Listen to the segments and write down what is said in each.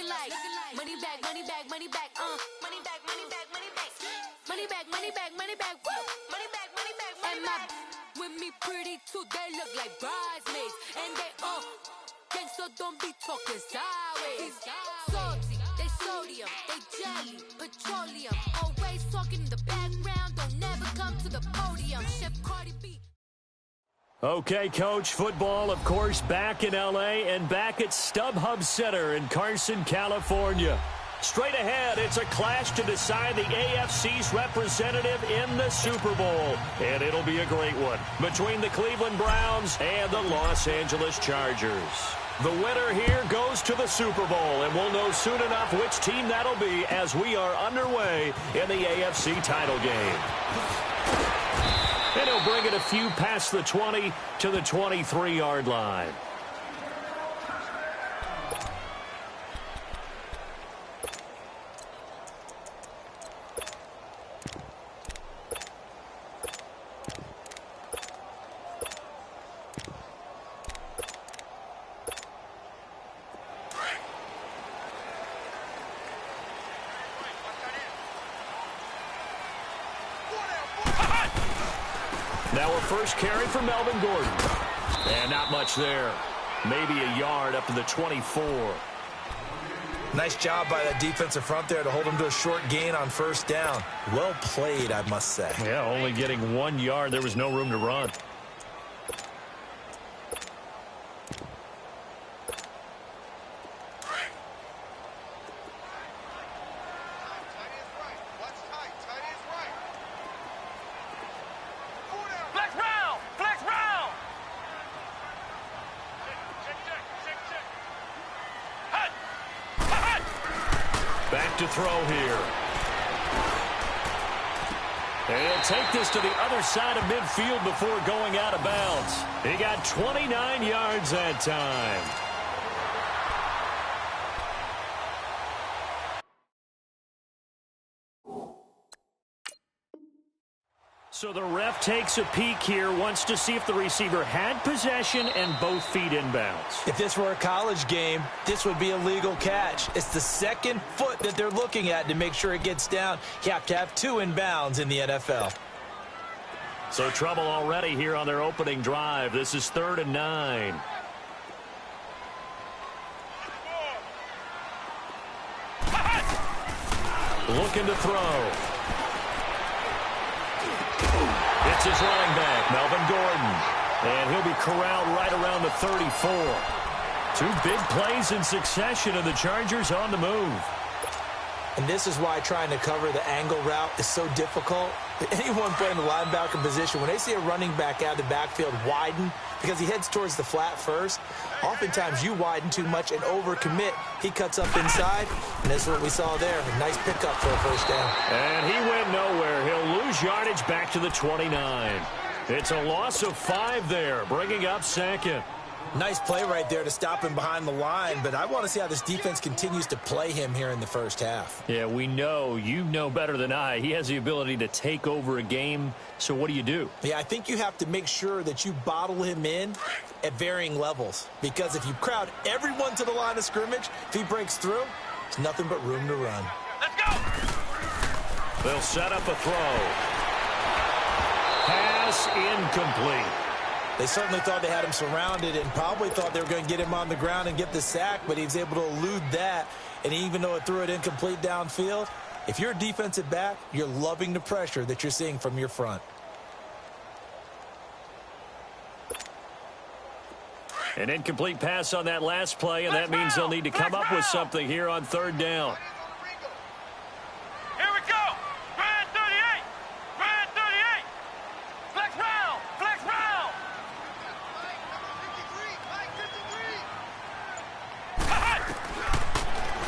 money back, money back, money back, money back, money back, money back, money back, money back, money back, money back, money back, money back. With me pretty too, they look like bridesmaids, and they so don't be talking sideways. Salty, they sodium, they jelly, petroleum. Always talking in the background, don't never come to the podium. Chef Cardi B. Okay, Coach, football, of course, back in L.A. and back at StubHub Center in Carson, California. Straight ahead, it's a clash to decide the AFC's representative in the Super Bowl. And it'll be a great one between the Cleveland Browns and the Los Angeles Chargers. The winner here goes to the Super Bowl, and we'll know soon enough which team that'll be as we are underway in the AFC title game. And he'll bring it a few past the 20 to the 23-yard line. Now a first carry for Melvin Gordon. And not much there. Maybe a yard up to the 24. Nice job by that defensive front there to hold him to a short gain on first down. Well played, I must say. Yeah, only getting 1 yard. There was no room to run. Back to throw here. And he'll take this to the other side of midfield before going out of bounds. He got 29 yards that time. So the ref takes a peek here, wants to see if the receiver had possession and both feet inbounds. If this were a college game, this would be a legal catch. It's the second foot that they're looking at to make sure it gets down. You have to have 2 inbounds in the NFL. So trouble already here on their opening drive. This is 3rd and 9. Looking to throw. It's his running back, Melvin Gordon. And he'll be corralled right around the 34. 2 big plays in succession, and the Chargers on the move. And this is why trying to cover the angle route is so difficult. Anyone playing the linebacker position, when they see a running back out of the backfield widen, because he heads towards the flat first, oftentimes you widen too much and overcommit. He cuts up inside, and that's what we saw there. A nice pickup for a first down. And he went nowhere. He'll lose yardage back to the 29. It's a loss of 5 there, bringing up 2nd. Nice play right there to stop him behind the line, but I want to see how this defense continues to play him here in the first half. Yeah, we know. You know better than I. He has the ability to take over a game, so what do? Yeah, I think you have to make sure that you bottle him in at varying levels, because if you crowd everyone to the line of scrimmage, if he breaks through, it's nothing but room to run. Let's go! They'll set up a throw. Pass incomplete. They certainly thought they had him surrounded and probably thought they were going to get him on the ground and get the sack, but he was able to elude that. And even though it threw it incomplete downfield, if you're a defensive back, you're loving the pressure that you're seeing from your front. An incomplete pass on that last play, and that means they'll need to come up with something here on 3rd down. Here we go! Grand 38! Grand 38! Flex round! Flex round!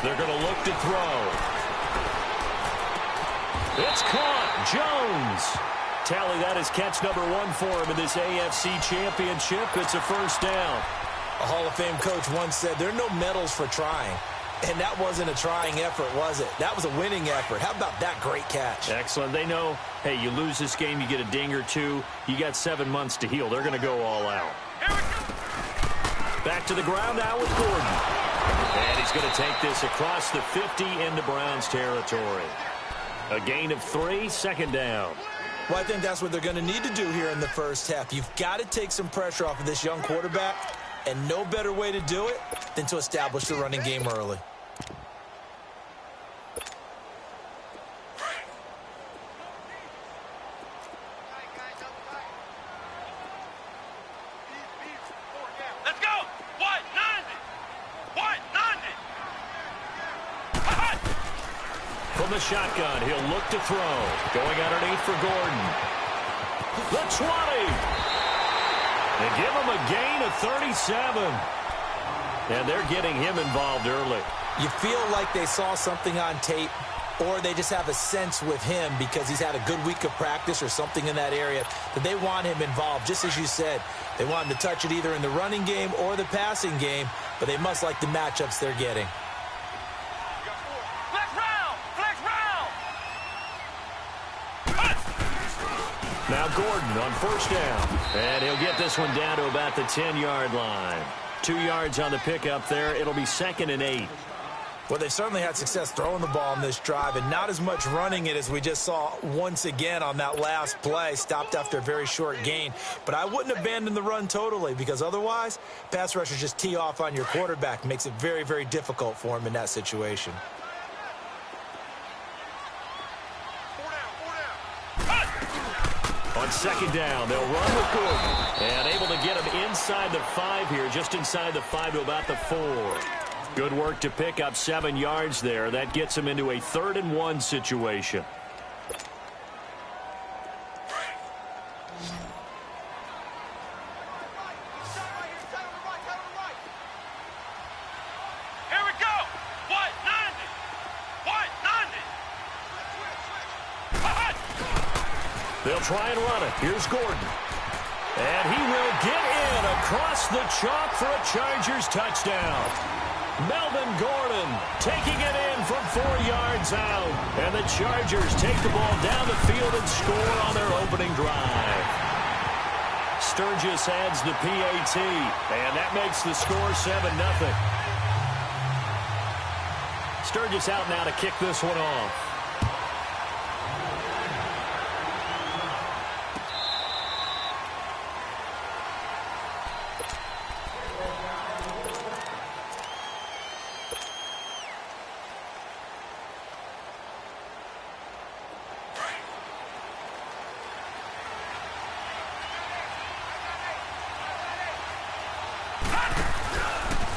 They're going to look to throw. It's caught. Jones. Tally that as catch number 1 for him in this AFC championship. It's a first down. A Hall of Fame coach once said there are no medals for trying. And that wasn't a trying effort, was it? That was a winning effort. How about that great catch? Excellent. They know, hey, you lose this game, you get a ding or 2. You got 7 months to heal. They're going to go all out. Back to the ground now with Gordon. And he's going to take this across the 50 into Browns territory. A gain of 3, second down. Well, I think that's what they're going to need to do here in the first half. You've got to take some pressure off of this young quarterback, and no better way to do it than to establish the running game early. From the shotgun, he'll look to throw. Going underneath for Gordon. The 20. They give him a gain of 37. And they're getting him involved early. You feel like they saw something on tape, or they just have a sense with him because he's had a good week of practice or something in that area that they want him involved. Just as you said, they want him to touch it either in the running game or the passing game, but they must like the matchups they're getting. Now Gordon on first down. And he'll get this one down to about the 10-yard line. 2 yards on the pickup there. It'll be 2nd and 8. Well, they've certainly had success throwing the ball on this drive and not as much running it as we just saw once again on that last play. Stopped after a very short gain. But I wouldn't abandon the run totally because otherwise, pass rushers just tee off on your quarterback. Makes it very, very difficult for him in that situation. On second down, they'll run with Gordon. And able to get him inside the 5 here, just inside the 5 to about the 4. Good work to pick up 7 yards there. That gets him into a 3rd and 1 situation. They'll try and run it. Here's Gordon. And he will get in across the chalk for a Chargers touchdown. Melvin Gordon taking it in from 4 yards out. And the Chargers take the ball down the field and score on their opening drive. Sturgis adds the PAT. And that makes the score 7-0. Sturgis out now to kick this one off.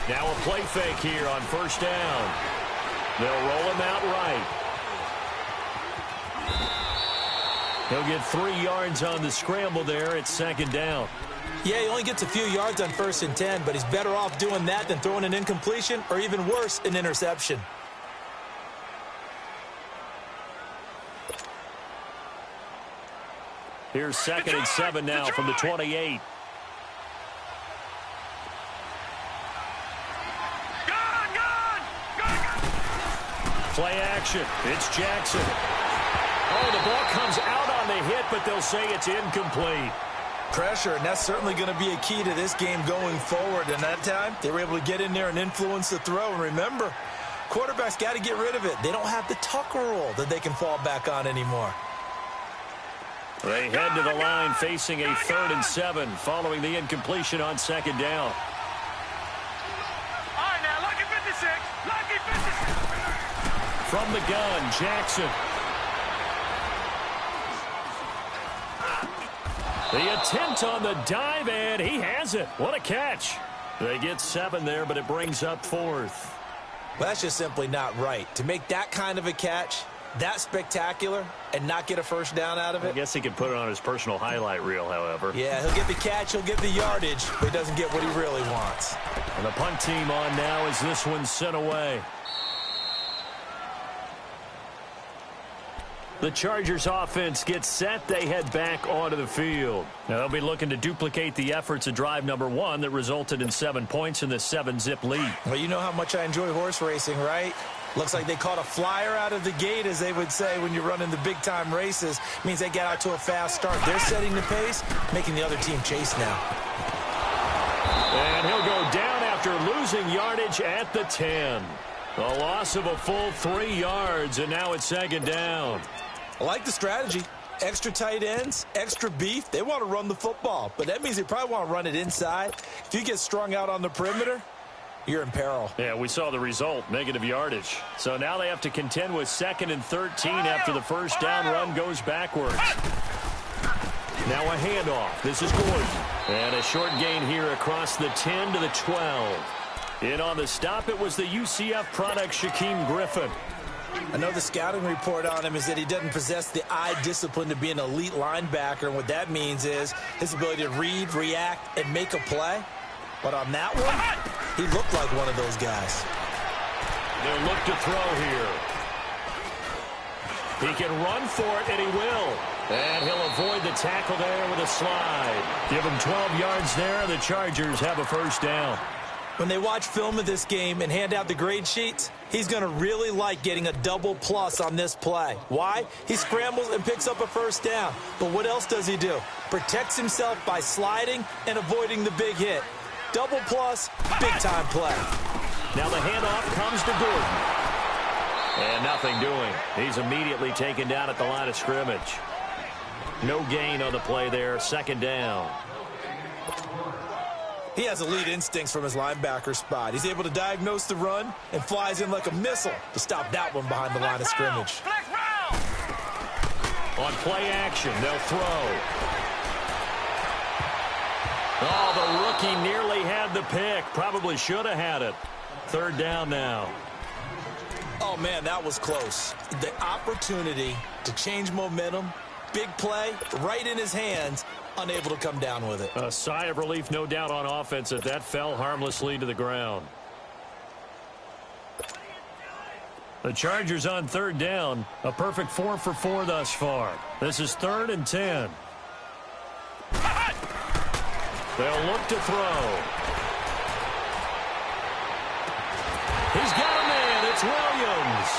Now a play fake here on first down. They'll roll him out right. He'll get 3 yards on the scramble there at second down. Yeah, he only gets a few yards on 1st and 10, but he's better off doing that than throwing an incompletion or even worse, an interception. Here's 2nd and 7 now from the 28. Play action. It's Jackson. Oh, the ball comes out on the hit, but they'll say it's incomplete. Pressure, and that's certainly going to be a key to this game going forward. And that time, they were able to get in there and influence the throw. And remember, quarterbacks got to get rid of it. They don't have the Tucker rule that they can fall back on anymore. They head to the line facing a 3rd and 7 following the incompletion on second down. From the gun, Jackson. The attempt on the dive, and he has it. What a catch. They get 7 there, but it brings up 4th. Well, that's just simply not right. To make that kind of a catch, that spectacular, and not get a first down out of it. I guess he could put it on his personal highlight reel, however. Yeah, he'll get the catch, he'll get the yardage, but he doesn't get what he really wants. And the punt team on now as this one's sent away. The Chargers offense gets set. They head back onto the field. Now they'll be looking to duplicate the efforts of drive number 1 that resulted in 7 points in the 7-zip lead. Well, you know how much I enjoy horse racing, right? Looks like they caught a flyer out of the gate, as they would say when you're running the big-time races. Means they get out to a fast start. They're setting the pace, making the other team chase now. And he'll go down after losing yardage at the 10. A loss of a full 3 yards, and now it's second down. I like the strategy. Extra tight ends, extra beef. They want to run the football, but that means they probably want to run it inside. If you get strung out on the perimeter, you're in peril. Yeah, we saw the result, negative yardage. So now they have to contend with 2nd and 13 after the first down run goes backwards. Now a handoff. This is Gordon. And a short gain here across the 10 to the 12. In on the stop, it was the UCF product, Shaquem Griffin. I know the scouting report on him is that he doesn't possess the eye discipline to be an elite linebacker, and what that means is his ability to read, react, and make a play. But on that one, he looked like one of those guys. They'll look to throw here. He can run for it, and he will. And he'll avoid the tackle there with a slide. Give him 12 yards there, and the Chargers have a first down. When they watch film of this game and hand out the grade sheets, he's going to really like getting a double plus on this play. Why? He scrambles and picks up a first down. But what else does he do? Protects himself by sliding and avoiding the big hit. Double plus, big-time play. Now the handoff comes to Gordon. And nothing doing. He's immediately taken down at the line of scrimmage. No gain on the play there, second down. He has elite instincts from his linebacker spot. He's able to diagnose the run and flies in like a missile to stop that one behind the line of scrimmage. On play action, they'll throw. Oh, the rookie nearly had the pick. Probably should have had it. Third down now. Oh, man, that was close. The opportunity to change momentum, big play, right in his hands, unable to come down with it. A sigh of relief, no doubt, on offense that fell harmlessly to the ground. The Chargers on third down. A perfect 4 for 4 thus far. This is 3rd and 10. They'll look to throw. He's got a man. It's Williams.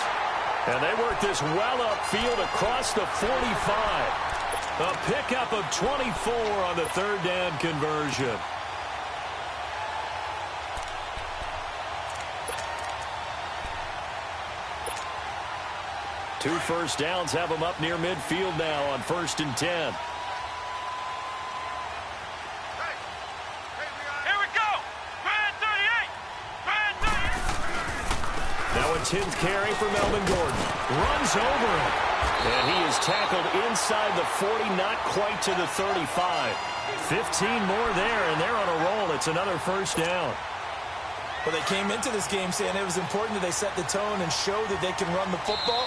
And they work this well upfield across the 45. A pickup of 24 on the third down conversion. Two first downs have them up near midfield now on 1st and 10. Now a 10th carry for Melvin Gordon. Runs over him. And he is tackled inside the 40, not quite to the 35. 15 more there, and they're on a roll. It's another first down. Well, they came into this game saying it was important that they set the tone and show that they can run the football.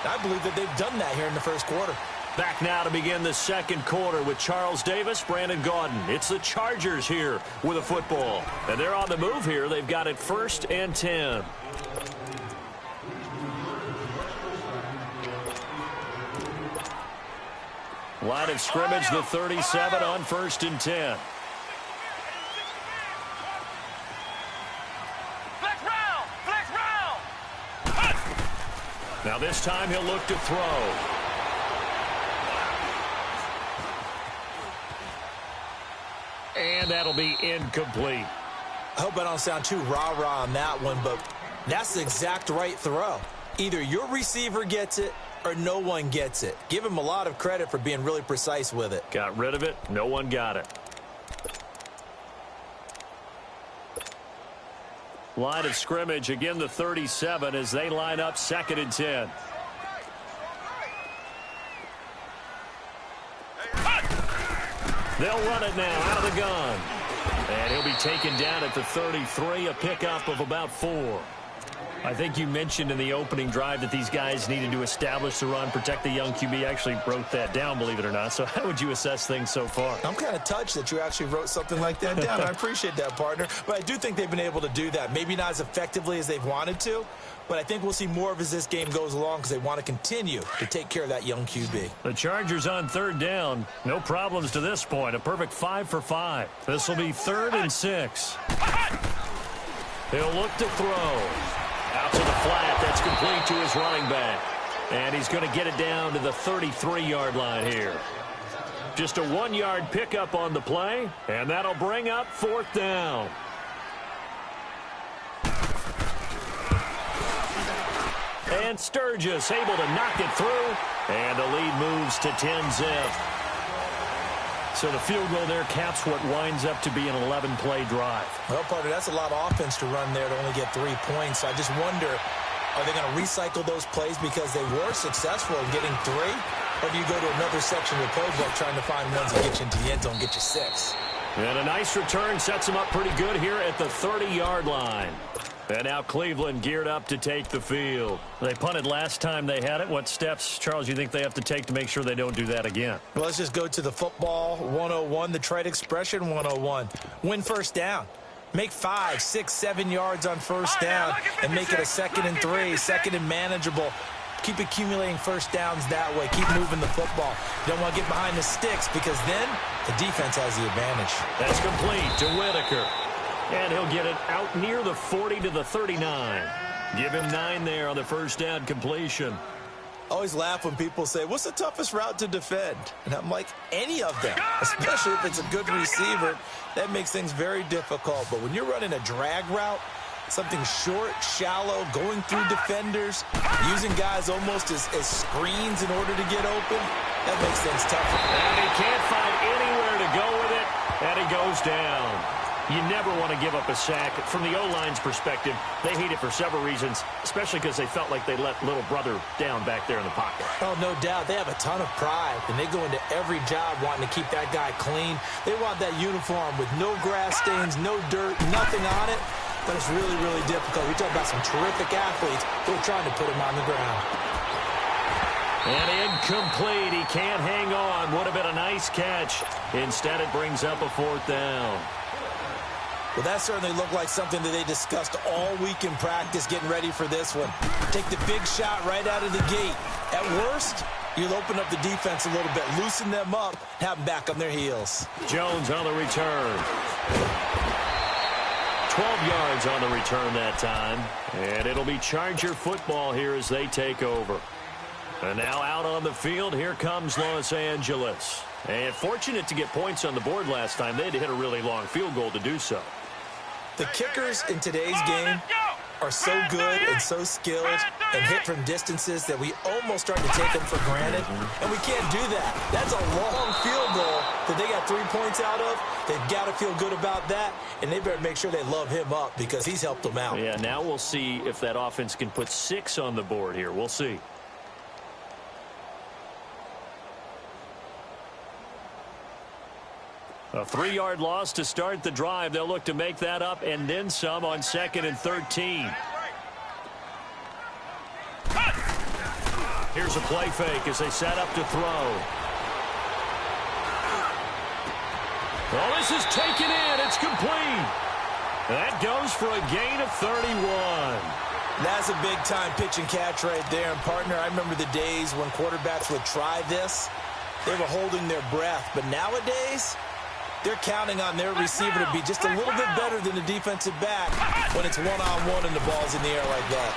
I believe that they've done that here in the first quarter. Back now to begin the second quarter with Charles Davis, Brandon Gaudin. It's the Chargers here with a football. And they're on the move here. They've got it 1st and 10. Line of scrimmage, the 37 on 1st and 10. Now this time he'll look to throw. And that'll be incomplete. I hope I don't sound too rah-rah on that one, but that's the exact right throw. Either your receiver gets it or no one gets it. Give him a lot of credit for being really precise with it. Got rid of it. No one got it. Line of scrimmage, again the 37 as they line up 2nd and 10. They'll run it now out of the gun. And he'll be taken down at the 33, a pickup of about 4. I think you mentioned in the opening drive that these guys needed to establish the run, protect the young QB. I actually wrote that down, believe it or not. So how would you assess things so far? I'm kind of touched that you actually wrote something like that down. I appreciate that, partner. But I do think they've been able to do that. Maybe not as effectively as they've wanted to, but I think we'll see more of as this game goes along because they want to continue to take care of that young QB. The Chargers on third down. No problems to this point. A perfect 5 for 5. This will be 3rd and 6. He'll look to throw. Out to the flat. That's complete to his running back. And he's going to get it down to the 33-yard line here. Just a 1-yard pickup on the play, and that'll bring up 4th down. And Sturgis able to knock it through. And the lead moves to 10-zip. So the field goal there caps what winds up to be an 11-play drive. Well, partner, that's a lot of offense to run there to only get 3 points. I just wonder, are they going to recycle those plays because they were successful in getting 3? Or do you go to another section of the playbook trying to find ones that get you into the end zone, get you 6? And a nice return sets them up pretty good here at the 30-yard line. And now Cleveland geared up to take the field. They punted last time they had it. What steps, Charles, you think they have to take to make sure they don't do that again? Well, let's just go to the football 101, the trade expression 101. Win first down. Make 5, 6, 7 yards on first down and make it a 2nd and 3, 2nd and manageable. Keep accumulating first downs that way. Keep moving the football. You don't want to get behind the sticks because then the defense has the advantage. That's complete to Whitaker. And he'll get it out near the 40 to the 39. Give him 9 there on the first down completion. I always laugh when people say, what's the toughest route to defend? And I'm like, any of them, especially if it's a good receiver. That makes things very difficult. But when you're running a drag route, something short, shallow, going through defenders, using guys almost as screens in order to get open, that makes things tougher. And he can't find anywhere to go with it, and he goes down. You never want to give up a sack. From the O-line's perspective, they hate it for several reasons, especially because they felt like they let little brother down back there in the pocket. Oh, no doubt. They have a ton of pride, and they go into every job wanting to keep that guy clean. They want that uniform with no grass stains, no dirt, nothing on it. But it's really, really difficult. We talk about some terrific athletes. They're trying to put him on the ground. And incomplete. He can't hang on. Would have been a nice catch. Instead, it brings up a 4th down. Well, that certainly looked like something that they discussed all week in practice getting ready for this one. Take the big shot right out of the gate. At worst, you'll open up the defense a little bit, loosen them up, have them back on their heels. Jones on the return. 12 yards on the return that time. And it'll be Charger football here as they take over. And now out on the field, here comes Los Angeles. And fortunate to get points on the board last time. They had to hit a really long field goal to do so. The kickers in today's game are so good and so skilled and hit from distances that we almost start to take them for granted, and we can't do that. That's a long field goal that they got 3 points out of. They've got to feel good about that, and they better make sure they love him up because he's helped them out. Yeah, now we'll see if that offense can put 6 on the board here. We'll see. A 3-yard loss to start the drive. They'll look to make that up and then some on 2nd and 13. Here's a play fake as they set up to throw. Well, this is taken in. It's complete. That goes for a gain of 31. That's a big-time pitch and catch right there. And, partner, I remember the days when quarterbacks would try this. They were holding their breath. But nowadays, they're counting on their receiver to be just a little bit better than the defensive back when it's one-on-one and the ball's in the air like that.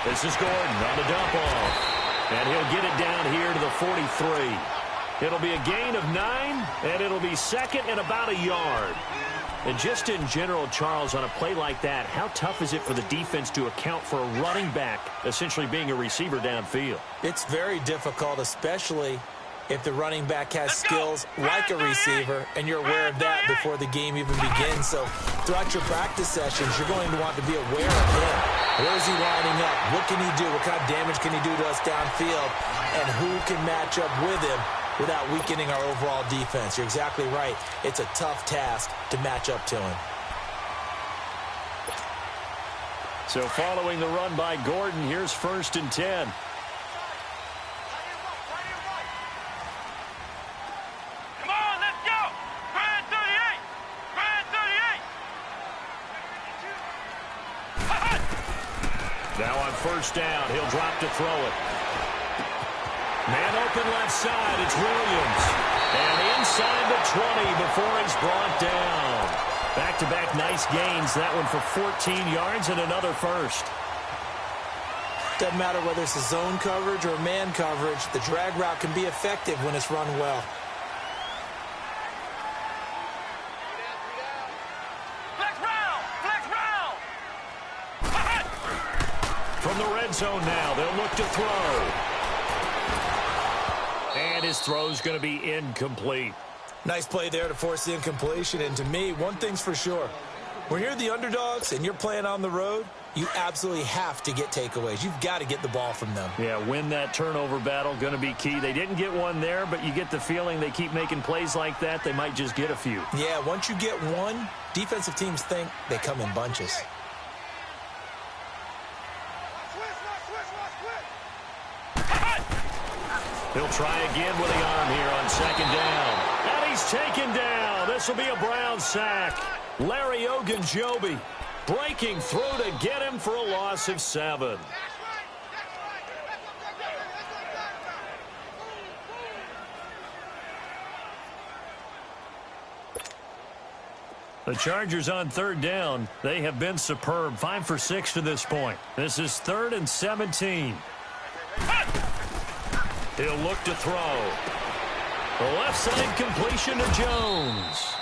This is Gordon on the dump off. And he'll get it down here to the 43. It'll be a gain of 9, and it'll be 2nd and about a yard. And just in general, Charles, on a play like that, how tough is it for the defense to account for a running back essentially being a receiver downfield? It's very difficult, especially if the running back has skills like a receiver, and you're aware of that before the game even begins. So throughout your practice sessions, you're going to want to be aware of him. Where is he lining up? What can he do? What kind of damage can he do to us downfield? And who can match up with him without weakening our overall defense? You're exactly right. It's a tough task to match up to him. So following the run by Gordon, here's 1st and 10. Now on 1st down, he'll drop to throw it. Man open left side, it's Williams. And inside the 20 before he's brought down. Back-to-back nice gains, that one for 14 yards and another 1st. Doesn't matter whether it's a zone coverage or man coverage, the drag route can be effective when it's run well. From the red zone now, they'll look to throw. And his throw's going to be incomplete. Nice play there to force the incompletion. And to me, one thing's for sure. When you're the underdogs and you're playing on the road, you absolutely have to get takeaways. You've got to get the ball from them. Yeah, win that turnover battle, going to be key. They didn't get one there, but you get the feeling they keep making plays like that, they might just get a few. Yeah, once you get one, defensive teams think they come in bunches. He'll try again with the arm here on second down. And he's taken down. This will be a Brown sack. Larry Ogunjobi breaking through to get him for a loss of 7. The Chargers on third down. They have been superb. 5 for 6 to this point. This is 3rd and 17. He'll look to throw. The left side completion to Jones.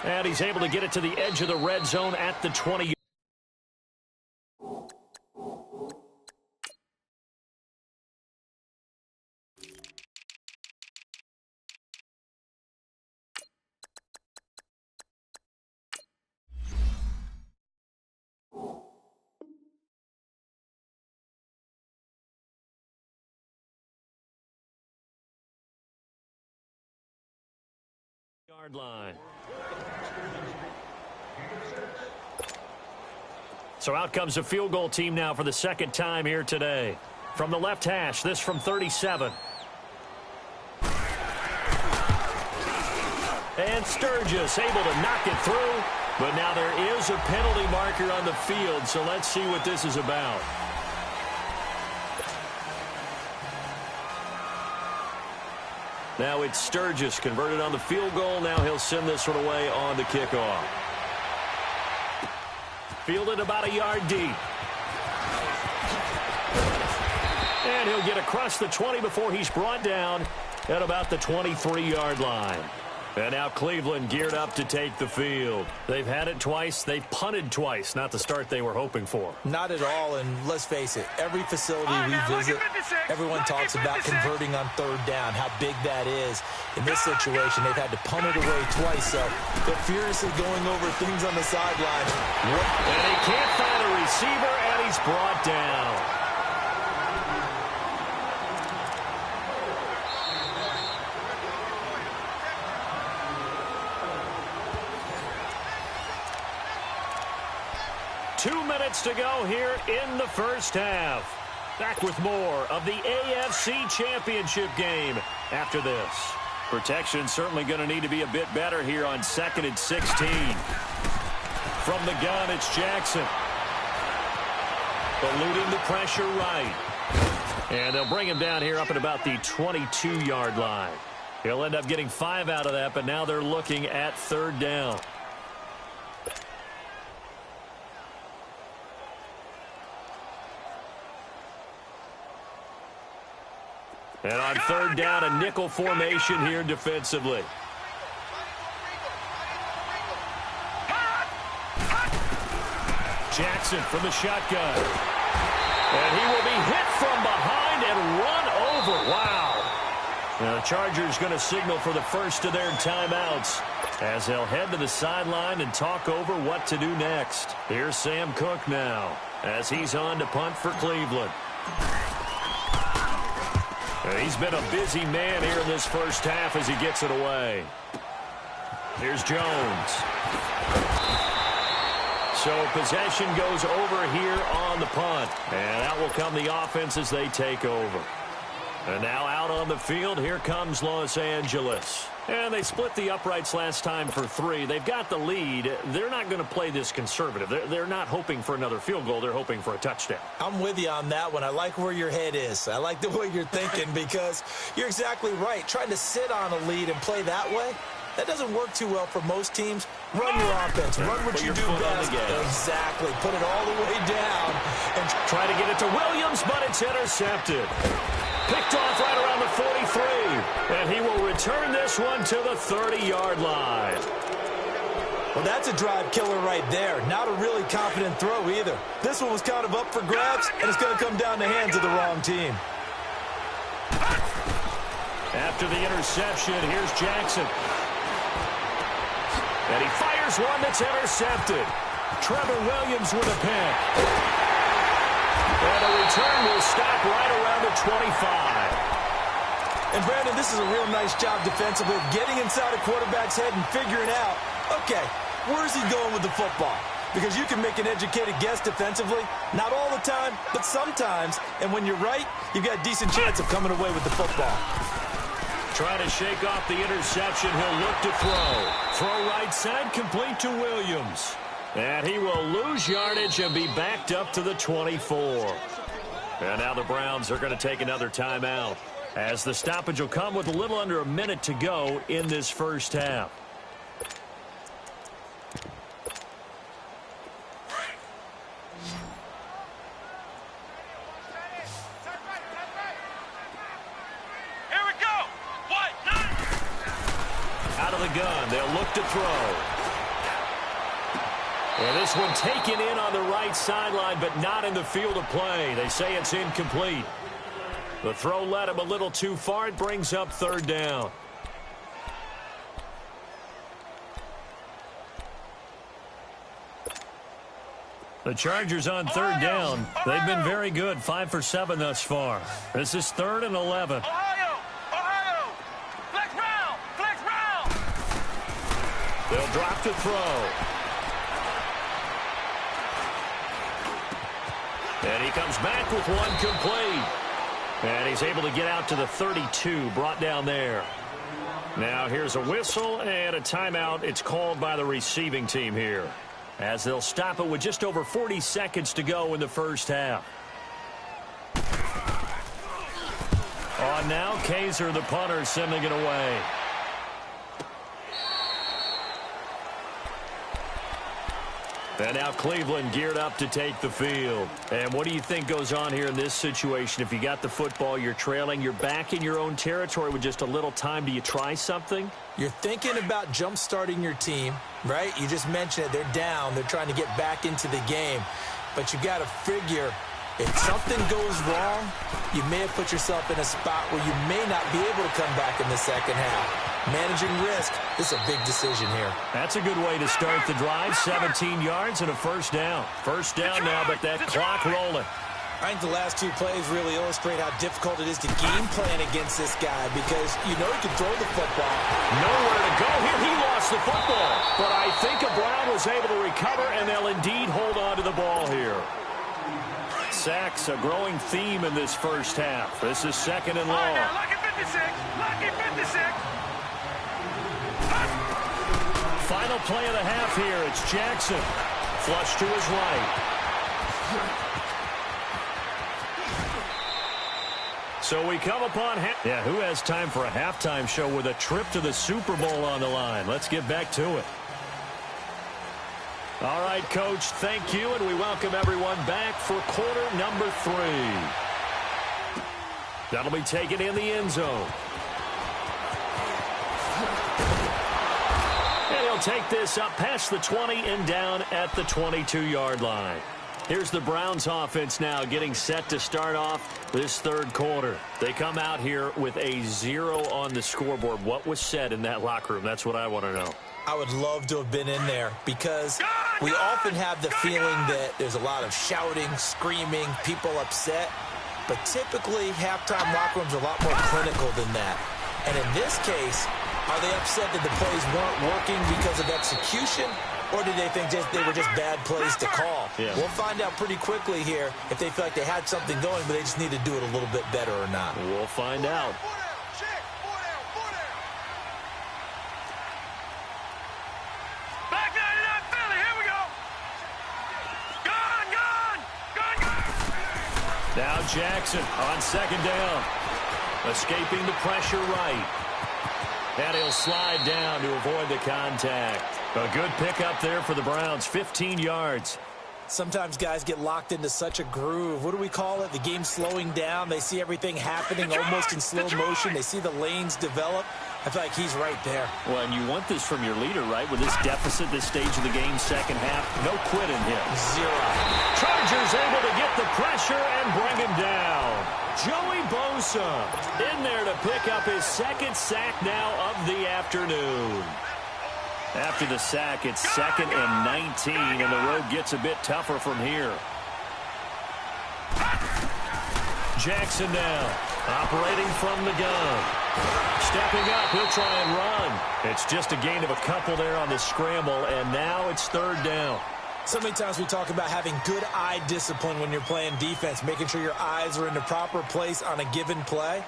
And he's able to get it to the edge of the red zone at the 20. Yard line. So out comes a field goal team now for the second time here today. From the left hash, this from 37. And Sturgis able to knock it through. But now there is a penalty marker on the field, so let's see what this is about. Now it's Sturgis converted on the field goal. Now he'll send this one away on the kickoff. Fielded about a yard deep. And he'll get across the 20 before he's brought down at about the 23-yard line. And now Cleveland geared up to take the field. They've had it twice. They've punted twice. Not the start they were hoping for. Not at all, and let's face it, every facility we visit, everyone talks about converting on third down, how big that is. In this situation, they've had to punt it away twice, so they're furiously going over things on the sideline. And he can't find a receiver, and he's brought down. 2 minutes to go here in the first half. Back with more of the AFC Championship game after this. Protection certainly going to need to be a bit better here on 2nd and 16. From the gun, it's Jackson. Eluding the pressure right. And they'll bring him down here up at about the 22-yard line. He'll end up getting 5 out of that, but now they're looking at third down. And on third down, a nickel formation here defensively. Jackson from the shotgun. And he will be hit from behind and run over. Wow. Now the Chargers going to signal for the first of their timeouts as they'll head to the sideline and talk over what to do next. Here's Sam Cook now as he's on to punt for Cleveland. And he's been a busy man here in this first half as he gets it away. Here's Jones. So possession goes over here on the punt. And out will come the offense as they take over. And now out on the field, here comes Los Angeles. And they split the uprights last time for 3. They've got the lead. They're not going to play this conservative. They're not hoping for another field goal. They're hoping for a touchdown. I'm with you on that one. I like where your head is. I like the way you're thinking because you're exactly right. Trying to sit on a lead and play that way, that doesn't work too well for most teams. Run your offense. Run what you do best. Exactly. Put it all the way down. And try to get it to Williams, but it's intercepted. Picked off right around the 43. And he will return this one to the 30-yard line. Well, that's a drive killer right there. Not a really confident throw either. This one was kind of up for grabs, and it's going to come down the hands of the wrong team. After the interception, here's Jackson. And he fires one that's intercepted. Trevor Williams with a pick. And the return will stop right around the 25. And, Brandon, this is a real nice job defensively of getting inside a quarterback's head and figuring out, okay, where's he going with the football? Because you can make an educated guess defensively. Not all the time, but sometimes. And when you're right, you've got a decent chance of coming away with the football. Trying to shake off the interception. He'll look to throw. Throw right side, complete to Williams. And he will lose yardage and be backed up to the 24. And now the Browns are going to take another timeout, as the stoppage will come with a little under a minute to go in this first half. Here we go. Out of the gun, they'll look to throw. And this one taken in on the right sideline, but not in the field of play. They say it's incomplete. The throw led him a little too far. It brings up third down. The Chargers on third down. They've been very good, 5 for 7 thus far. This is 3rd and 11. Ohio, flex round. They'll drop to throw. And he comes back with one complete. And he's able to get out to the 32, brought down there. Now here's a whistle and a timeout. It's called by the receiving team here, as they'll stop it with just over 40 seconds to go in the first half. On now, Kaiser, the punter, sending it away. And now Cleveland geared up to take the field. And what do you think goes on here in this situation? If you got the football, you're trailing, you're back in your own territory with just a little time. Do you try something? You're thinking about jump-starting your team, right? You just mentioned it. They're down. They're trying to get back into the game. But you got to figure, if something goes wrong, you may have put yourself in a spot where you may not be able to come back in the second half. Managing risk, this is a big decision here. That's a good way to start the drive. 17 yards and a first down. First down now, but that clock rolling. I think the last two plays really illustrate how difficult it is to game plan against this guy, because you know he can throw the football. Nowhere to go here. He lost the football. But I think Brown was able to recover, and they'll indeed hold on to the ball here. Sacks, a growing theme in this first half. This is 2nd and long. All right, now, lucky 56. Lucky 56. Final play of the half here. It's Jackson. Flush to his right. So we come upon who has time for a halftime show with a trip to the Super Bowl on the line? Let's get back to it. All right, Coach, thank you, and we welcome everyone back for quarter number 3. That'll be taken in the end zone. And he'll take this up past the 20 and down at the 22-yard line. Here's the Browns offense now getting set to start off this third quarter. They come out here with a 0 on the scoreboard. What was said in that locker room? That's what I want to know. I would love to have been in there, because we often have the feeling that there's a lot of shouting, screaming, people upset. But typically, halftime locker rooms are a lot more clinical than that. And in this case, are they upset that the plays weren't working because of execution? Or did they think they were just bad plays to call? Yeah. We'll find out pretty quickly here if they feel like they had something going, but they just need to do it a little bit better or not. We'll find out. Back 99 Philly, here we go. Gone. Now Jackson on 2nd down. Escaping the pressure right. And he'll slide down to avoid the contact. A good pickup there for the Browns, 15 yards. Sometimes guys get locked into such a groove. What do we call it? The game slowing down. They see everything happening almost in slow motion. They see the lanes develop. I feel like he's right there. Well, and you want this from your leader, right? With this deficit, this stage of the game, second half, no quit in him. Zero. Chargers able to get the pressure and bring him down. Joey Bosa in there to pick up his second sack now of the afternoon. After the sack, it's 2nd and 19, and the road gets a bit tougher from here. Jackson now, operating from the gun. Stepping up, he'll try and run. It's just a gain of a couple there on the scramble, and now it's 3rd down. So many times we talk about having good eye discipline when you're playing defense, making sure your eyes are in the proper place on a given play.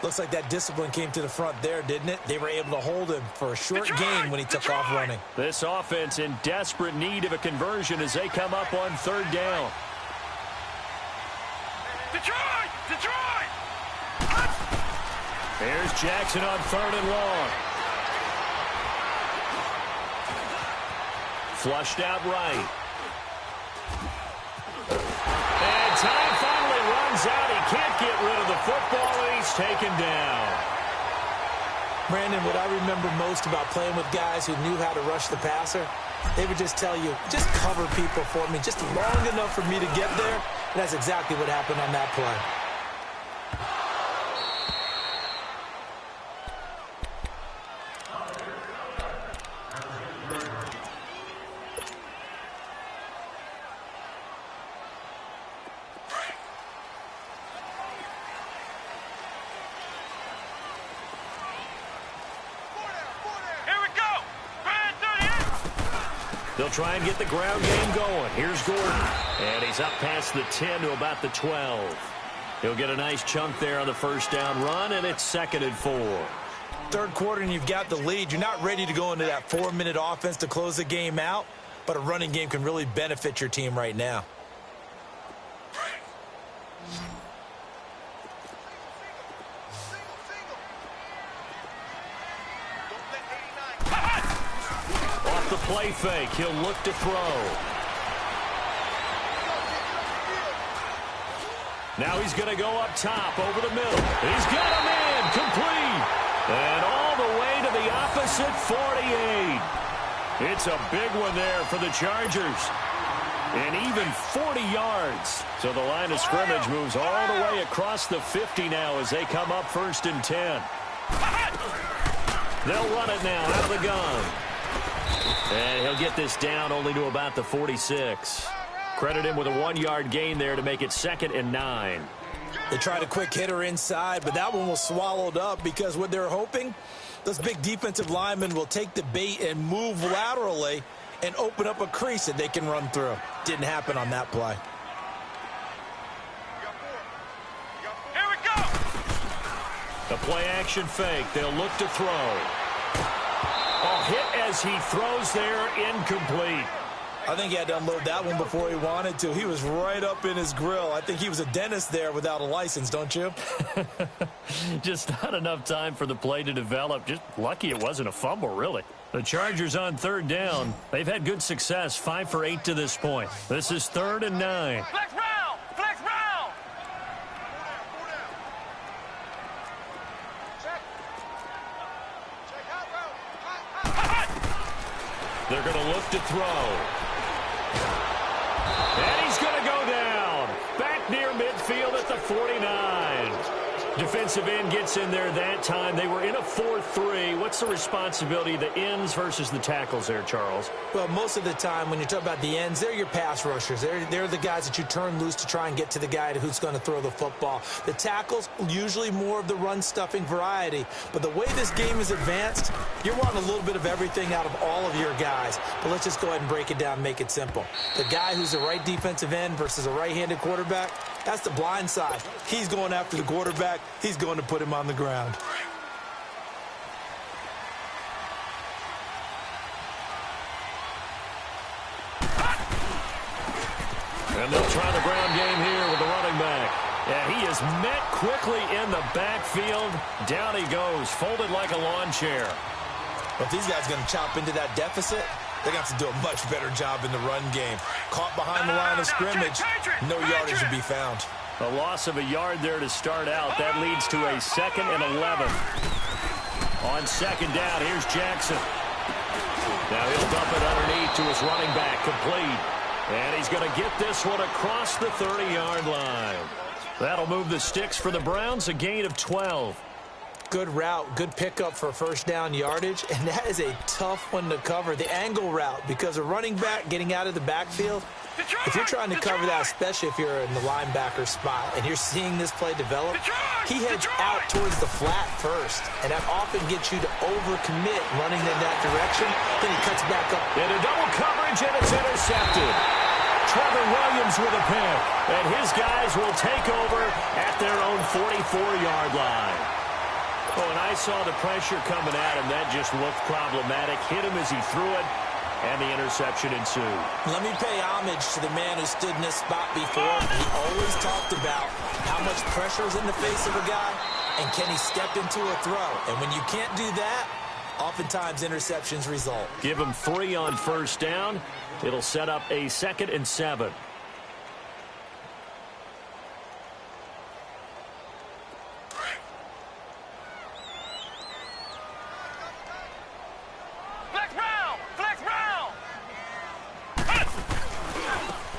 Looks like that discipline came to the front there, didn't it? They were able to hold him for a short game when he took off running. This offense in desperate need of a conversion as they come up on 3rd down. Detroit! Detroit! Here's Jackson on 3rd and long. Flushed out right. And time finally runs out. He can't get rid of the football, and he's taken down. Brandon, what I remember most about playing with guys who knew how to rush the passer, they would just tell you, just cover people for me, just long enough for me to get there. And that's exactly what happened on that play. They'll try and get the ground game going. Here's Gordon. And he's up past the 10 to about the 12. He'll get a nice chunk there on the 1st down run, and it's 2nd and 4. 3rd quarter, and you've got the lead. You're not ready to go into that 4-minute offense to close the game out, but a running game can really benefit your team right now. The play fake. He'll look to throw. Now he's going to go up top over the middle. He's got him in. Complete. And all the way to the opposite 48. It's a big one there for the Chargers. And even 40 yards. So the line of scrimmage moves all the way across the 50 now as they come up 1st and 10. They'll run it now out of the gun. And he'll get this down only to about the 46. Credit him with a 1-yard gain there to make it 2nd and 9. They tried a quick hitter inside, but that one was swallowed up because what they're hoping, those big defensive linemen will take the bait and move laterally and open up a crease that they can run through. Didn't happen on that play. Here we go! The play action fake. They'll look to throw. A hit as he throws there, incomplete. I think he had to unload that one before he wanted to. He was right up in his grill. I think he was a dentist there without a license, don't you? Just not enough time for the play to develop. Just lucky it wasn't a fumble, really. The Chargers on 3rd down. They've had good success, 5 for 8 to this point. This is 3rd and 9. Flex round! Flex round! They're going to look to throw. And he's going to go down. Back near midfield at the 49. Defensive end gets in there that time. They were in a 4-3. What's the responsibility of the ends versus the tackles there, Charles? Well, most of the time when you talk about the ends, they're your pass rushers. They're the guys that you turn loose to try and get to the guy who's going to throw the football. The tackles, usually more of the run-stuffing variety. But the way this game is advanced, you're wanting a little bit of everything out of all of your guys. But let's just go ahead and break it down and make it simple. The guy who's the right defensive end versus a right-handed quarterback, that's the blind side. He's going after the quarterback. He's going to put him on the ground. And they'll try the ground game here with the running back. And he is met quickly in the backfield. Down he goes, folded like a lawn chair. But if these guys are going to chop into that deficit, They're going to have to do a much better job in the run game. Caught behind the line of scrimmage, no yardage to be found. A loss of a yard there to start out. That leads to a 2nd and 11. On 2nd down, here's Jackson. Now he'll dump it underneath to his running back, complete. And he's going to get this one across the 30-yard line. That'll move the sticks for the Browns, a gain of 12. Good route, good pickup for first down yardage, and that is a tough one to cover, the angle route, because a running back getting out of the backfield, if you're trying to cover that, especially if you're in the linebacker spot and you're seeing this play develop, he heads out towards the flat first, and that often gets you to overcommit running in that direction. Then he cuts back up. Into double coverage, and it's intercepted. Trevor Williams with a pick, and his guys will take over at their own 44-yard line. Oh, and I saw the pressure coming at him. That just looked problematic. Hit him as he threw it, and the interception ensued. Let me pay homage to the man who stood in this spot before. He always talked about how much pressure is in the face of a guy, and can he step into a throw. And when you can't do that, oftentimes interceptions result. Give him 3 on first down. It'll set up a 2nd and 7.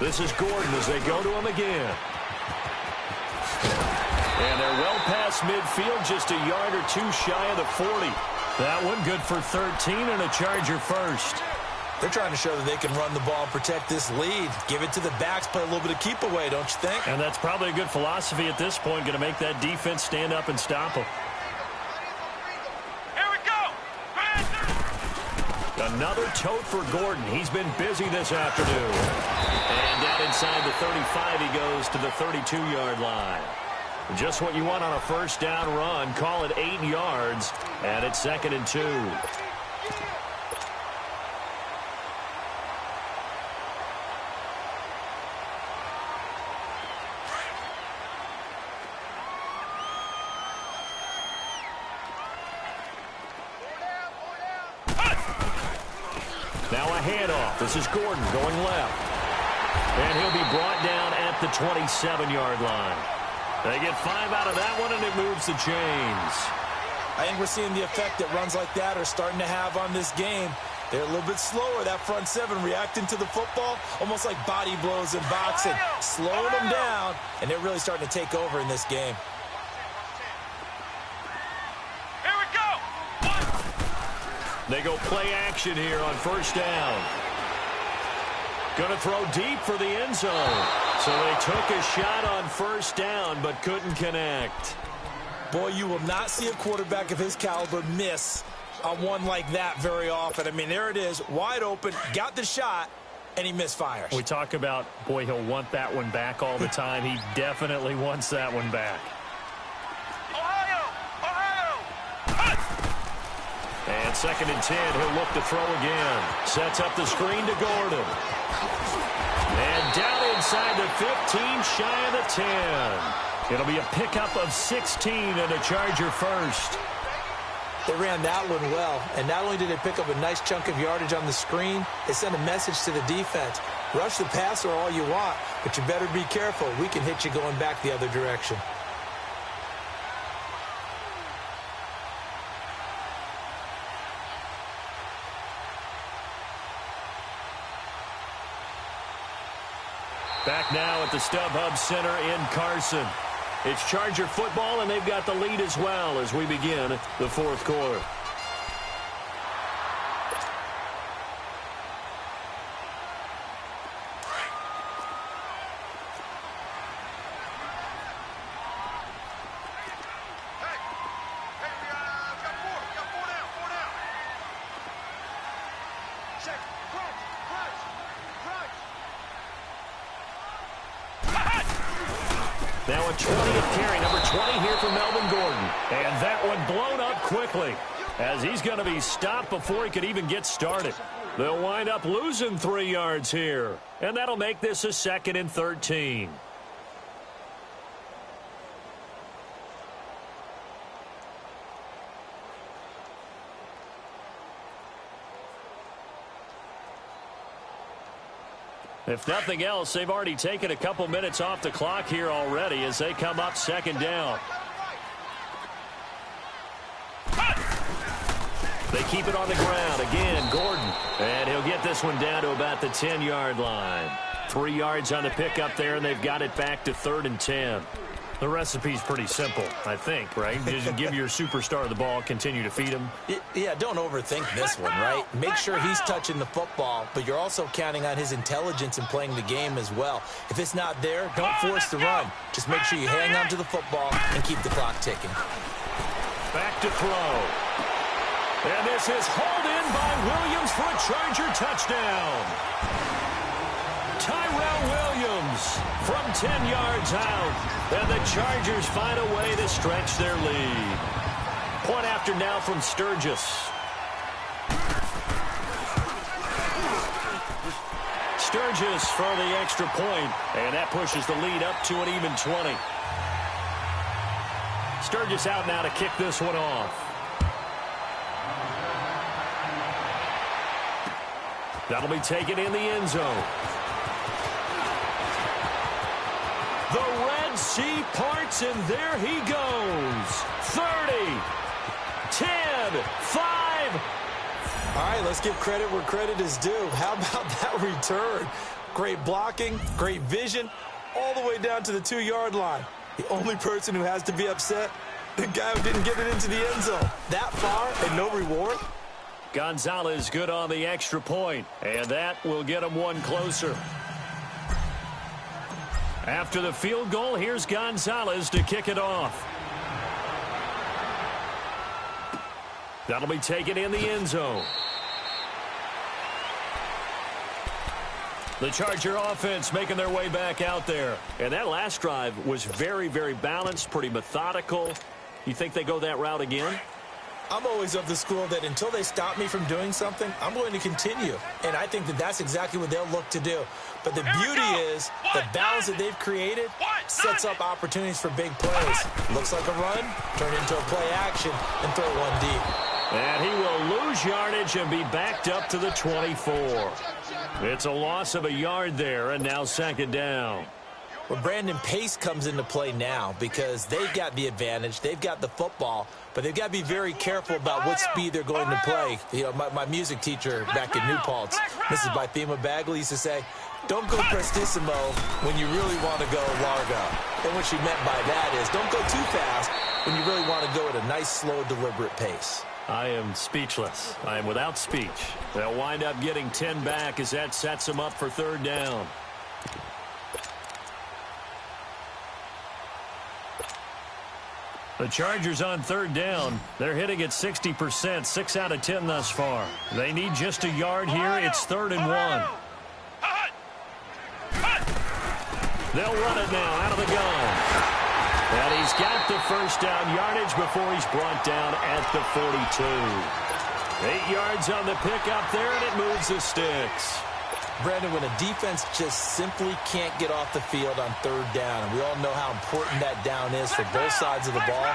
This is Gordon as they go to him again. And they're well past midfield, just a yard or 2 shy of the 40. That one good for 13 and a Charger first. They're trying to show that they can run the ball and protect this lead. Give it to the backs, play a little bit of keep away, don't you think? And that's probably a good philosophy at this point, going to make that defense stand up and stop them. Here we go. Another tote for Gordon. He's been busy this afternoon. And down inside the 35, he goes to the 32-yard line. Just what you want on a first down run. Call it 8 yards, and it's 2nd and 2. Now a handoff. This is Gordon going left. And he'll be brought down at the 27-yard line. They get 5 out of that one, and it moves the chains. I think we're seeing the effect that runs like that are starting to have on this game. They're a little bit slower, that front 7, reacting to the football, almost like body blows in boxing. Slowing them down, and they're really starting to take over in this game. Here we go. They go play action here on first down. Going to throw deep for the end zone. So they took a shot on first down, but couldn't connect. Boy, you will not see a quarterback of his caliber miss on one like that very often. I mean, there it is, wide open, got the shot, and he misfires. We talk about, boy, he'll want that one back all the time. He definitely wants that one back. Ohio. And 2nd and 10, he'll look to throw again. Sets up the screen to Gordon. And down inside the 15, shy of the 10. It'll be a pickup of 16 and a Charger first. They ran that one well, and not only did they pick up a nice chunk of yardage on the screen, they sent a message to the defense. Rush the passer all you want, but you better be careful. We can hit you going back the other direction. Back now at the StubHub Center in Carson. It's Charger football, and they've got the lead as well as we begin the 4th quarter. Now a 20th carry, number 20 here for Melvin Gordon. And that one blown up quickly as he's going to be stopped before he could even get started. They'll wind up losing 3 yards here. And that'll make this a 2nd and 13. If nothing else, they've already taken a couple minutes off the clock here already as they come up second down. They keep it on the ground. Again, Gordon. And he'll get this one down to about the 10-yard line. 3 yards on the pickup there, and they've got it back to 3rd and 10. The recipe's pretty simple, I think, right? Just give your superstar the ball, continue to feed him. Yeah, don't overthink this one, right? Make sure he's touching the football, but you're also counting on his intelligence in playing the game as well. If it's not there, don't force the run. Just make sure you hang on to the football and keep the clock ticking. Back to throw. And this is hauled in by Williams for a Charger touchdown. Tyrell Williams from 10 yards out. And the Chargers find a way to stretch their lead. Point after now from Sturgis. Sturgis for the extra point. And that pushes the lead up to an even 20. Sturgis out now to kick this one off. That'll be taken in the end zone. The Red Sea parts, and there he goes. 30, 10, 5. All right, let's give credit where credit is due. How about that return? Great blocking, great vision, all the way down to the 2-yard line. The only person who has to be upset, the guy who didn't get it into the end zone. That far and no reward? Gonzalez good on the extra point, and that will get him one closer. After the field goal, here's Gonzalez to kick it off. That'll be taken in the end zone. The Charger offense making their way back out there. And that last drive was very, very balanced, pretty methodical. You think they go that route again? I'm always of the school that until they stop me from doing something, I'm going to continue. And I think that that's exactly what they'll look to do. But the beauty is the balance that they've created sets up opportunities for big plays. Looks like a run, turn into a play action, and throw one deep. And he will lose yardage and be backed up to the 24. It's a loss of a yard there, and now second down. Well, Brandon, pace comes into play now because they've got the advantage. They've got the football, but they've got to be very careful about what speed they're going to play. You know, my music teacher back in New Paltz, Mrs. Bythema Bagley, used to say, don't go prestissimo when you really want to go largo. And what she meant by that is don't go too fast when you really want to go at a nice, slow, deliberate pace. I am speechless. I am without speech. They'll wind up getting 10 back as that sets them up for third down. The Chargers on third down. They're hitting at 60%, 6 out of 10 thus far. They need just a yard here. It's 3rd and 1. They'll run it now out of the gun. And he's got the first down yardage before he's brought down at the 42. 8 yards on the pickup there, and it moves the sticks. Brandon, when a defense just simply can't get off the field on third down, and we all know how important that down is for both sides of the ball,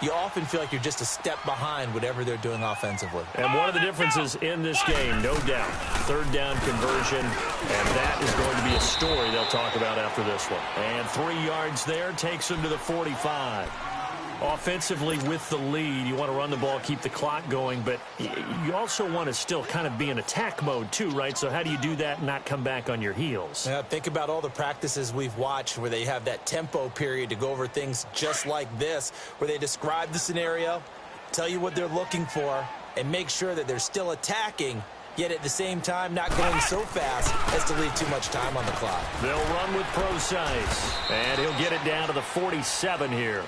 you often feel like you're just a step behind whatever they're doing offensively. And one of the differences in this game, no doubt, third down conversion, and that is going to be a story they'll talk about after this one. And 3 yards there takes them to the 45. Offensively with the lead, you want to run the ball, keep the clock going, but you also want to still kind of be in attack mode too, right? So how do you do that and not come back on your heels? Yeah, think about all the practices we've watched where they have that tempo period to go over things just like this, where they describe the scenario, tell you what they're looking for, and make sure that they're still attacking, yet at the same time not going so fast as to leave too much time on the clock. They'll run with Procise, and he'll get it down to the 47 here.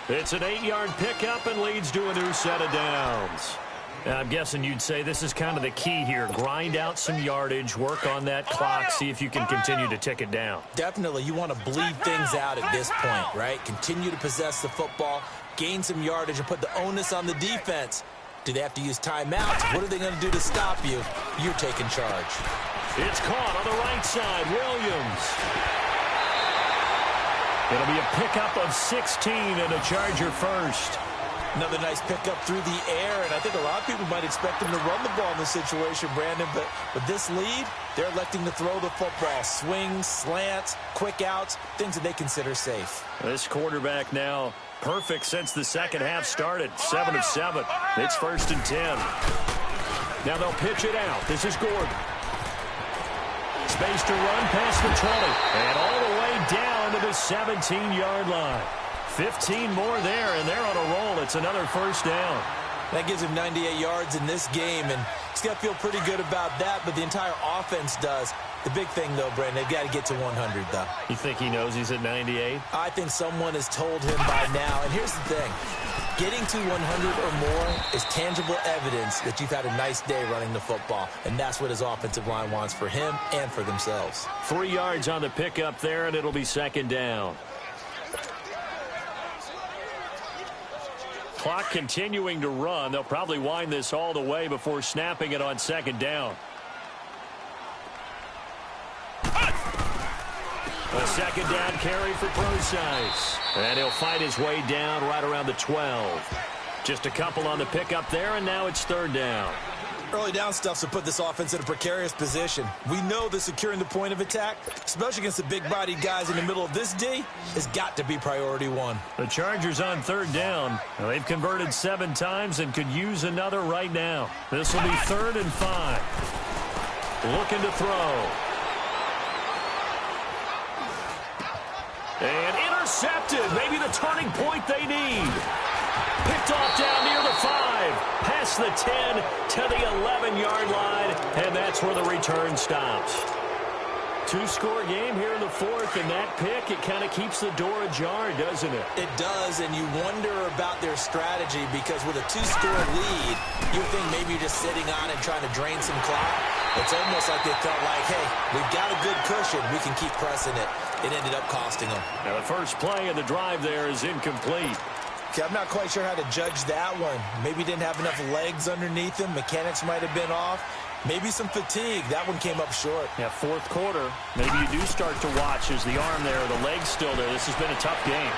It's an 8-yard pickup and leads to a new set of downs. Now, I'm guessing you'd say this is kind of the key here. Grind out some yardage, work on that clock, see if you can continue to tick it down. Definitely. You want to bleed things out at this point, right? Continue to possess the football, gain some yardage, and put the onus on the defense. Do they have to use timeouts? What are they going to do to stop you? You're taking charge. It's caught on the right side. Williams. It'll be a pickup of 16 and a Charger first. Another nice pickup through the air, and I think a lot of people might expect him to run the ball in this situation, Brandon, but with this lead, they're electing to throw the football. Swings, slants, quick outs, things that they consider safe. This quarterback now perfect since the second half started. 7 of 7. It's 1st and 10. Now they'll pitch it out. This is Gordon. Space to run past the 20. And all the way down to the 17-yard line. 15 more there, and they're on a roll. It's another 1st down. That gives him 98 yards in this game, and he's got to feel pretty good about that, but the entire offense does. The big thing, though, Brandon, they've got to get to 100, though. You think he knows he's at 98? I think someone has told him by now. And here's the thing. Getting to 100 or more is tangible evidence that you've had a nice day running the football, and that's what his offensive line wants for him and for themselves. 3 yards on the pickup there, and it'll be 2nd down. Clock continuing to run. They'll probably wind this all the way before snapping it on 2nd down. A 2nd down carry for Procise. And he'll fight his way down right around the 12. Just a couple on the pickup there, and now it's 3rd down. Early down stuff to put this offense in a precarious position. We know that securing the point of attack, especially against the big-bodied guys in the middle of this D, has got to be priority 1. The Chargers on 3rd down. Now, they've converted 7 times and could use another right now. This will be 3rd and 5. Looking to throw. And intercepted. Maybe the turning point they need. Picked off down near the 5. Past the 10 to the 11-yard line. And that's where the return stops. 2-score game here in the 4th, and that pick, it kind of keeps the door ajar, doesn't it? It does, and you wonder about their strategy because with a 2-score lead, you think maybe you're just sitting on and trying to drain some clock. It's almost like they felt like, hey, we've got a good cushion. We can keep pressing it. It ended up costing them. Now the first play of the drive there is incomplete. Okay, I'm not quite sure how to judge that one. Maybe didn't have enough legs underneath him. Mechanics might have been off. Maybe some fatigue. That one came up short. Yeah, 4th quarter. Maybe you do start to watch as the arm there, the leg's still there. This has been a tough game.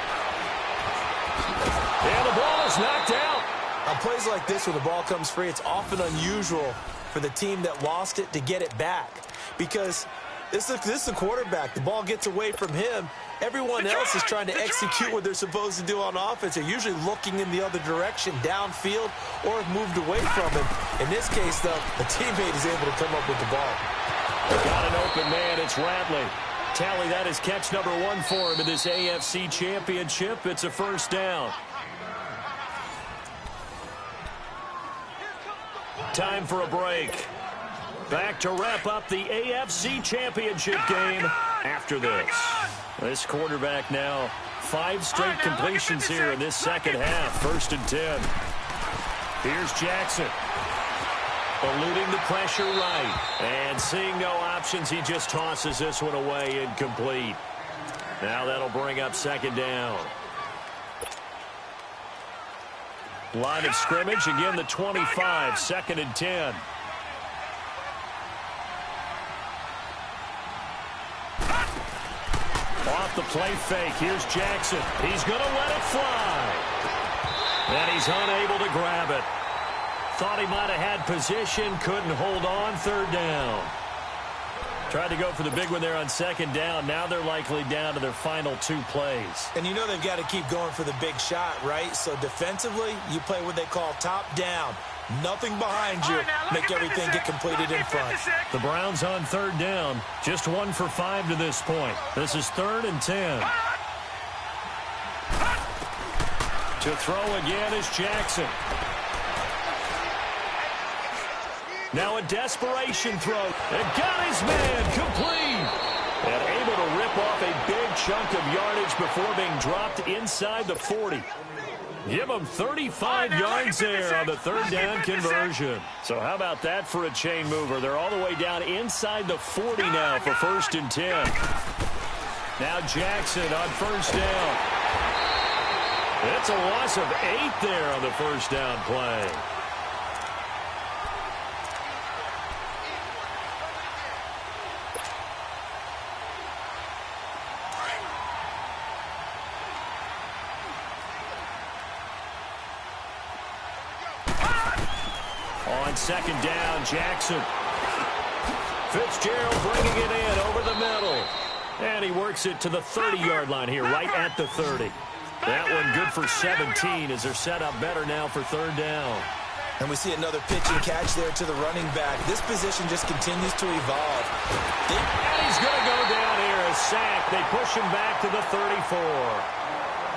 And the ball is knocked out. On plays like this where the ball comes free, it's often unusual for the team that lost it to get it back. Because this is the quarterback. The ball gets away from him. Everyone else is trying to execute what they're supposed to do on offense. They're usually looking in the other direction, downfield, or have moved away from him. In this case, though, the teammate is able to come up with the ball. Got an open man. It's Ratley. Tally, that is catch number 1 for him in this AFC championship. It's a 1st down. Time for a break. Back to wrap up the AFC championship game after this. This quarterback now 5 straight completions here in this second half. 1st and 10. Here's Jackson. Eluding the pressure right. And seeing no options, he just tosses this one away incomplete. Now that'll bring up 2nd down. Line of scrimmage, again the 25, 2nd and 10. Off the play fake, here's Jackson. He's going to let it fly. And he's unable to grab it. Thought he might have had position, couldn't hold on. 3rd down. Tried to go for the big one there on 2nd down. Now they're likely down to their final 2 plays. And you know they've got to keep going for the big shot, right? So defensively, you play what they call top down. Nothing behind you. Make everything get completed in front. The Browns on 3rd down. Just 1 for 5 to this point. This is 3rd and 10. To throw again is Jackson. Now a desperation throw. And got his man complete. And able to rip off a big chunk of yardage before being dropped inside the 40. Give them 35 yards there on the 3rd down conversion. So how about that for a chain mover? They're all the way down inside the 40 now for 1st and 10. Now Jackson on 1st down. It's a loss of 8 there on the 1st down play. On second down, Jackson. Fitzgerald bringing it in over the middle. And he works it to the 30-yard line here, right at the 30. That one good for 17 as they're set up better now for third down. And we see another pitch and catch there to the running back. This position just continues to evolve. And he's going to go down here, a sack. They push him back to the 34.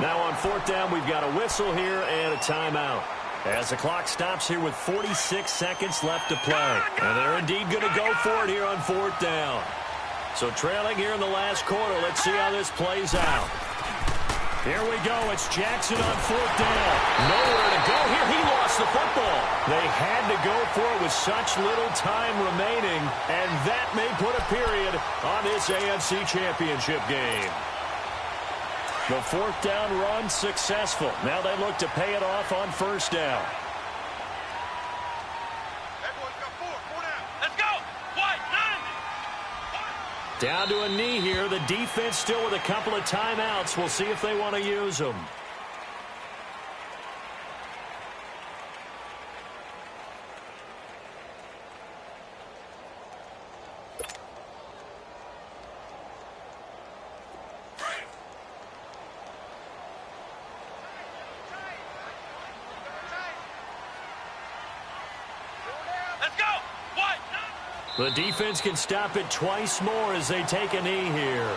Now on fourth down, we've got a whistle here and a timeout. As the clock stops here with 46 seconds left to play. And they're indeed going to go for it here on fourth down. So trailing here in the last quarter, let's see how this plays out. Here we go. It's Jackson on fourth down. Nowhere to go here. He lost the football. They had to go for it with such little time remaining, and that may put a period on this AFC Championship game. The fourth down run successful. Now they look to pay it off on first down. Everyone's got four down. Let's go. White, 90. Down to a knee here. The defense still with a couple of timeouts. We'll see if they want to use them. Let's go. White, 90. The defense can stop it twice more as they take a knee here.